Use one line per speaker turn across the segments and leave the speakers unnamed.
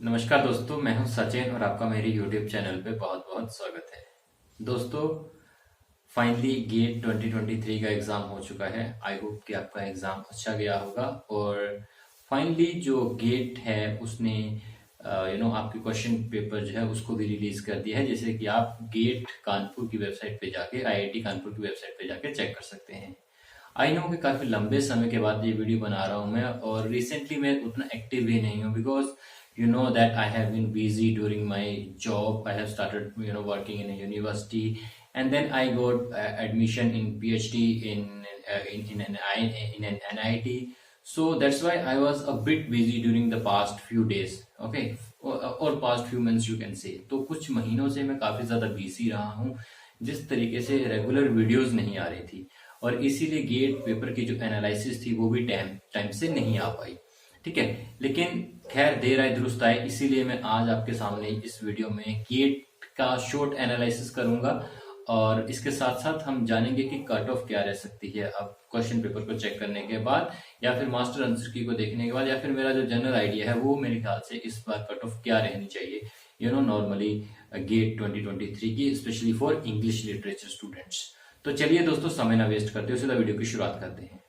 नमस्कार दोस्तों, मैं हूं सचिन और आपका मेरे YouTube चैनल पे बहुत बहुत स्वागत है। दोस्तों, फाइनली गेट 2023 का एग्ज़ाम हो चुका है। आई होप कि आपका एग्ज़ाम अच्छा गया होगा। और फाइनली जो गेट है उसने आपके क्वेश्चन पेपर जो है उसको भी रिलीज़ कर दिया है, जैसे कि आप गेट कानपुर की वेबसाइट पे जाके IIT कानपुर की वेबसाइट पे जाके चेक कर सकते हैं। आई नो कि काफ़ी लंबे समय के बाद ये वीडियो बना रहा हूँ मैं, और रिसेंटली मैं उतना एक्टिव भी नहीं हूँ because you know that I have been busy during my job. I have started working in a university, and then I got admission in PhD in an NIT. So that's why I was a bit busy during the past few days, okay, or past few months you can say. तो कुछ महीनों से मैं काफी ज्यादा busy रहा हूँ, जिस तरीके से रेगुलर वीडियोस नहीं आ रही थी, और इसीलिए गेट पेपर की जो एनालिसिस थी वो भी टाइम से नहीं आ पाई। ठीक है, लेकिन खैर देर आए दुरुस्त आए, इसीलिए मैं आज आपके सामने इस वीडियो में गेट का शॉर्ट एनालिसिस करूंगा, और इसके साथ साथ हम जानेंगे कि कट ऑफ क्या रह सकती है अब क्वेश्चन पेपर को चेक करने के बाद, या फिर मास्टर आंसर की को देखने के बाद, या फिर मेरा जो जनरल आइडिया है वो मेरे ख्याल से इस बार कट ऑफ क्या रहनी चाहिए नॉर्मली गेट 2023 की, specially for English literature students. तो चलिए दोस्तों, समय ना वेस्ट करते हुए सीधा वीडियो की शुरुआत करते हैं।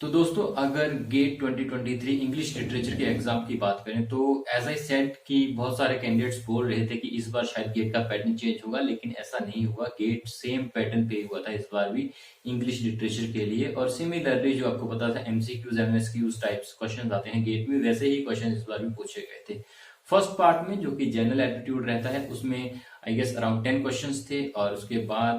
तो दोस्तों, अगर गेट 2023 इंग्लिश लिटरेचर के एग्जाम की बात करें तो एज आई सेड कि बहुत सारे कैंडिडेट्स बोल रहे थे कि इस बार शायद गेट का पैटर्न चेंज होगा, लेकिन ऐसा नहीं हुआ। गेट सेम पैटर्न पे हुआ था इस बार भी इंग्लिश लिटरेचर के लिए, और सिमिलरली जो आपको पता था MCQs MSQs टाइप्स क्वेश्चन आते हैं गेट में, वैसे ही क्वेश्चन इस बार भी पूछे गए थे। फर्स्ट पार्ट में जो कि जनरल एप्टीट्यूड रहता है उसमें आई गेस अराउंड 10 क्वेश्चंस थे, और उसके बाद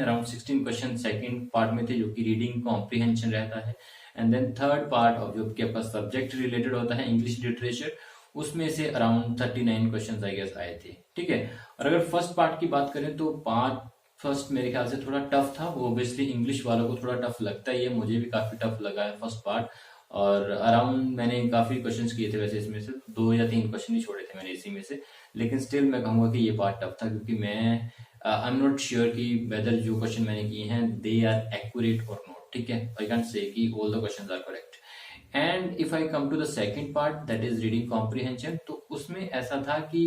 अराउंड 16 क्वेश्चन सेकंड पार्ट में थे जो कि रीडिंग कॉम्प्रिहेंशन रहता है। And then third part of जो कि आपका सब्जेक्ट रिलेटेड होता है इंग्लिश लिटरेचर, उसमें से अराउंड 39 क्वेश्चन आई गेस आए थे। ठीक है, और अगर फर्स्ट पार्ट की बात करें तो पार्ट फर्स्ट मेरे ख्याल से थोड़ा टफ था। वो ऑब्वियसली इंग्लिश वालों को थोड़ा टफ लगता ही है, मुझे भी काफी टफ लगा है फर्स्ट पार्ट। और अराउंड मैंने काफी क्वेश्चंस किए थे, वैसे इसमें से 2 या 3 क्वेश्चन ही छोड़े थे मैंने इसी में से, लेकिन स्टिल मैं कहूंगा कि ये पार्ट टफ था, क्योंकि मैं आई एम नॉट श्योर कि वेदर जो क्वेश्चन मैंने किए हैं दे आर एक्यूरेट और नॉट। ठीक है, आई कैंट से कि all the questions are correct. And if I come to the second part that is reading comprehension, तो उसमें ऐसा था कि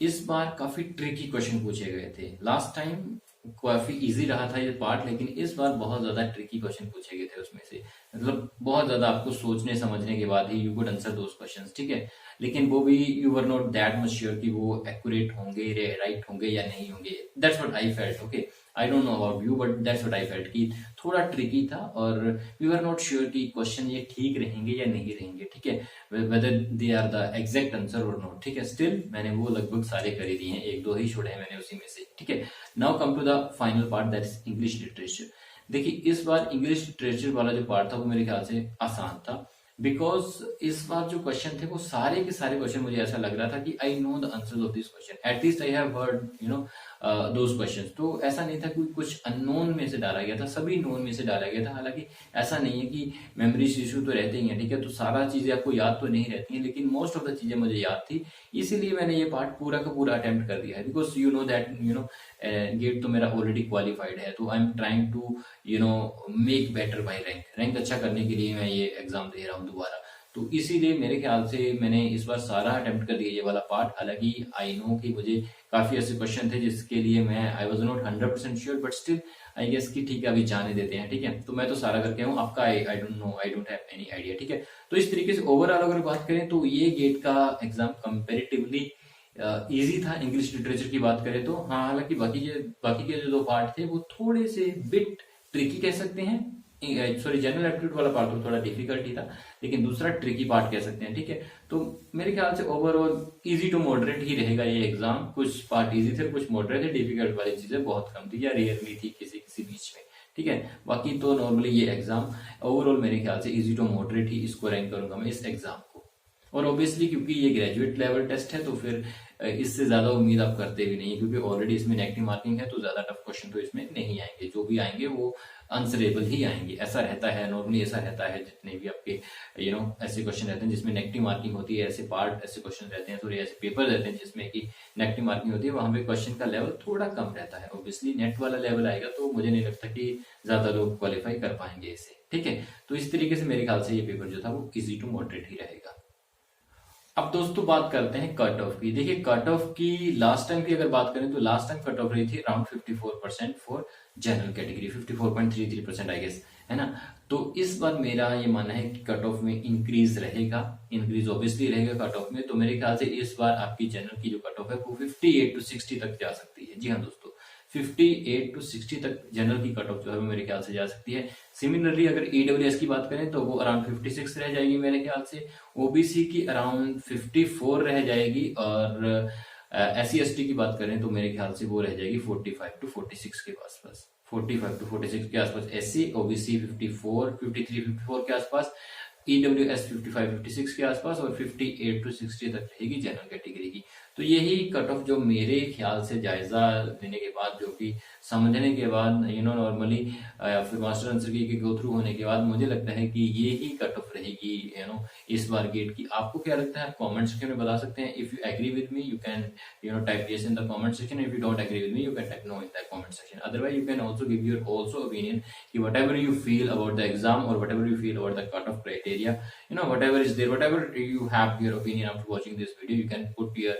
इस बार काफी ट्रिकी क्वेश्चन पूछे गए थे। लास्ट टाइम काफी इजी रहा था ये पार्ट, लेकिन इस बार बहुत ज्यादा ट्रिकी क्वेश्चन पूछे गए थे उसमें से, मतलब बहुत ज्यादा आपको सोचने समझने के बाद ही you could answer those questions. ठीक है, लेकिन वो भी you were not that much sure कि वो एक्यूरेट होंगे, राइट होंगे या नहीं होंगे। That's what I felt. Okay, I don't know about you, but that's what I felt कि थोड़ा ट्रिकी था, और वी वर नॉट श्योर कि क्वेश्चन ये ठीक रहेंगे या नहीं रहेंगे। ठीक है, whether they are the exact answer और नॉट। ठीक है, स्टिल मैंने वो लगभग सारे कर ही दिए हैं, 1-2 ही छोड़े हैं मैंने उसी में से। ठीक है, now come to the final part that is English literature. देखिए, इस बार इंग्लिश लिटरेचर वाला जो पार्ट था वो मेरे ख्याल से आसान था, बिकॉज इस बार जो क्वेश्चन थे वो सारे के सारे क्वेश्चन मुझे ऐसा लग रहा था कि I know the answers of this question, at least I have heard those questions. तो ऐसा नहीं था कि कुछ अननोन में से डाला गया था, सभी नोन में से डाला गया था। हालांकि ऐसा नहीं है कि मेमोरी इशू तो रहते ही हैं, ठीक है, तो सारा चीजें आपको याद तो नहीं रहती हैं, लेकिन मोस्ट ऑफ द चीजें मुझे याद थी, इसीलिए मैंने ये पार्ट पूरा का पूरा अटेम्प्ट कर दिया है। Because you know that GATE तो मेरा ऑलरेडी क्वालिफाइड है, तो I am trying to make better by rank अच्छा करने के लिए मैं ये एग्जाम दे रहा हूँ दोबारा। तो इसीलिए मेरे ख्याल से मैंने इस बार सारा अटेम्प्ट कर दिया ये वाला पार्ट। हालांकि आई नो कि मुझे काफी ऐसे क्वेश्चन थे जिसके लिए मैं I was not 100% sure, but still I guess कि ठीक है, अभी जाने देते हैं। ठीक है, तो मैं तो सारा करके हूँ, आपका आई don't no, I don't have any idea. ठीक है, तो इस तरीके से ओवरऑल अगर बात करें तो ये गेट का एग्जाम कंपेरेटिवली इजी था इंग्लिश लिटरेचर की बात करें तो। हाँ, हालांकि बाकी के जो 2 पार्ट थे वो थोड़े से बिट ट्रिकी कह सकते हैं। सॉरी, जनरल एप्टीट्यूड वाला पार्ट तो थोड़ा डिफिकल्ट ही था, लेकिन दूसरा ट्रिकी पार्ट कह सकते हैं। ठीक है, तो मेरे ख्याल से ओवरऑल इजी टू मॉडरेट ही रहेगा ये एग्जाम। कुछ पार्ट इजी थे, कुछ मॉडरेट थे, डिफिकल्ट वाली चीजें बहुत कम थी या रेयरली थी किसी किसी बीच में। ठीक है, बाकी तो नॉर्मली ये एग्जाम ओवरऑल मेरे ख्याल से इजी टू मॉडरेट ही इसको रैंक करूंगा मैं इस एग्जाम को। और ऑब्वियसली क्योंकि ये ग्रेजुएट लेवल टेस्ट है, तो फिर इससे ज्यादा उम्मीद आप करते भी नहीं, क्योंकि ऑलरेडी इसमें नेगेटिव मार्किंग है, तो ज्यादा टफ क्वेश्चन तो इसमें नहीं आएंगे। जो भी आएंगे वो आंसरेबल ही आएंगे, ऐसा रहता है नॉर्मली। ऐसा रहता है जितने भी आपके ऐसे क्वेश्चन रहते हैं जिसमें नेगेटिव मार्किंग होती है, ऐसे पार्ट ऐसे क्वेश्चन रहते हैं, सॉरी ऐसे पेपर रहते हैं जिसमें कि नेगेटिव मार्किंग होती है, वहां पे क्वेश्चन का लेवल थोड़ा कम रहता है। ऑब्वियसली नेट वाला लेवल आएगा तो मुझे नहीं लगता कि ज्यादा लोग क्वालिफाई कर पाएंगे इसे। ठीक है, तो इस तरीके से मेरे ख्याल से ये पेपर जो था वो इजी टू मॉडरेट ही रहेगा। अब दोस्तों बात करते हैं कट ऑफ की। देखिए कट ऑफ की लास्ट टाइम की अगर बात करें तो लास्ट टाइम कट ऑफ रही थी around 54% for general category, 54.33% I guess, है ना। तो इस बार मेरा ये मानना है कि कट ऑफ में इंक्रीज रहेगा, इंक्रीज ऑब्वियसली रहेगा कट ऑफ में। तो मेरे ख्याल से इस बार आपकी जनरल की जो कट ऑफ है वो 58 to 60 तक जा सकती है। जी हाँ दोस्तों, 58 to 60 तक जनरल की कट ऑफ जो है वो मेरे ख्याल से जा सकती है। सिमिलरली अगर ईडब्ल्यूएस की बात करें तो वो अराउंड 56 रह जाएगी मेरे ख्याल से, ओबीसी की अराउंड 54 रह जाएगी, और SC ST की बात करें तो मेरे ख्याल से वो रह जाएगी 45 to 46 के आसपास, 45 to 46 के आसपास SC, OBC 54, 53, 54 के आसपास, EWS 55, 56 के आसपास, और 58 to 60 तक रहेगी जनरल कैटेगरी की। तो यही कट ऑफ जो मेरे ख्याल से जायजा लेने के बाद, जो कि समझने के बाद, नॉर्मली फिर मास्टर आंसर की गो थ्रू होने के बाद मुझे लगता है कि ये ही कट ऑफ रहेगी इस बार गेट की। आपको क्या लगता है कमेंट सेक्शन में बता सकते हैं। If you agree with me you can type yes in the comment section, if you don't agree with me you can type no in the comment section. Otherwise you can also give your also opinion कि whatever you feel about the exam or whatever you feel about the cut-off criteria, whatever is there, whatever you have your opinion after watching this video, you can put your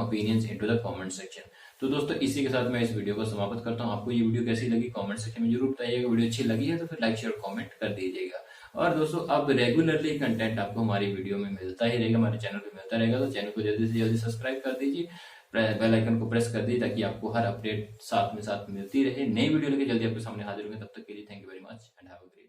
opinions into the comment section. तो दोस्तों इसी के साथ मैं इस video को समाप्त करता हूँ। आपको ये वीडियो कैसी लगी कमेंट सेक्शन में जरूर बताइएगा। वीडियो अच्छी लगी है तो फिर लाइक शेयर कमेंट कर दीजिएगा। और दोस्तों अब रेगुलरली कंटेंट आपको हमारी वीडियो में मिलता ही रहेगा, हमारे चैनल पे मिलता रहेगा। तो चैनल को जल्दी से जल्दी सब्सक्राइब कर दीजिए, बेल आइकन को प्रेस कर दीजिए, ताकि आपको हर अपडेट साथ में साथ मिलती रहे। नई वीडियो लेके जल्दी आपके सामने हाजिर होंगे। तब तक के लिए thank you very much and have a great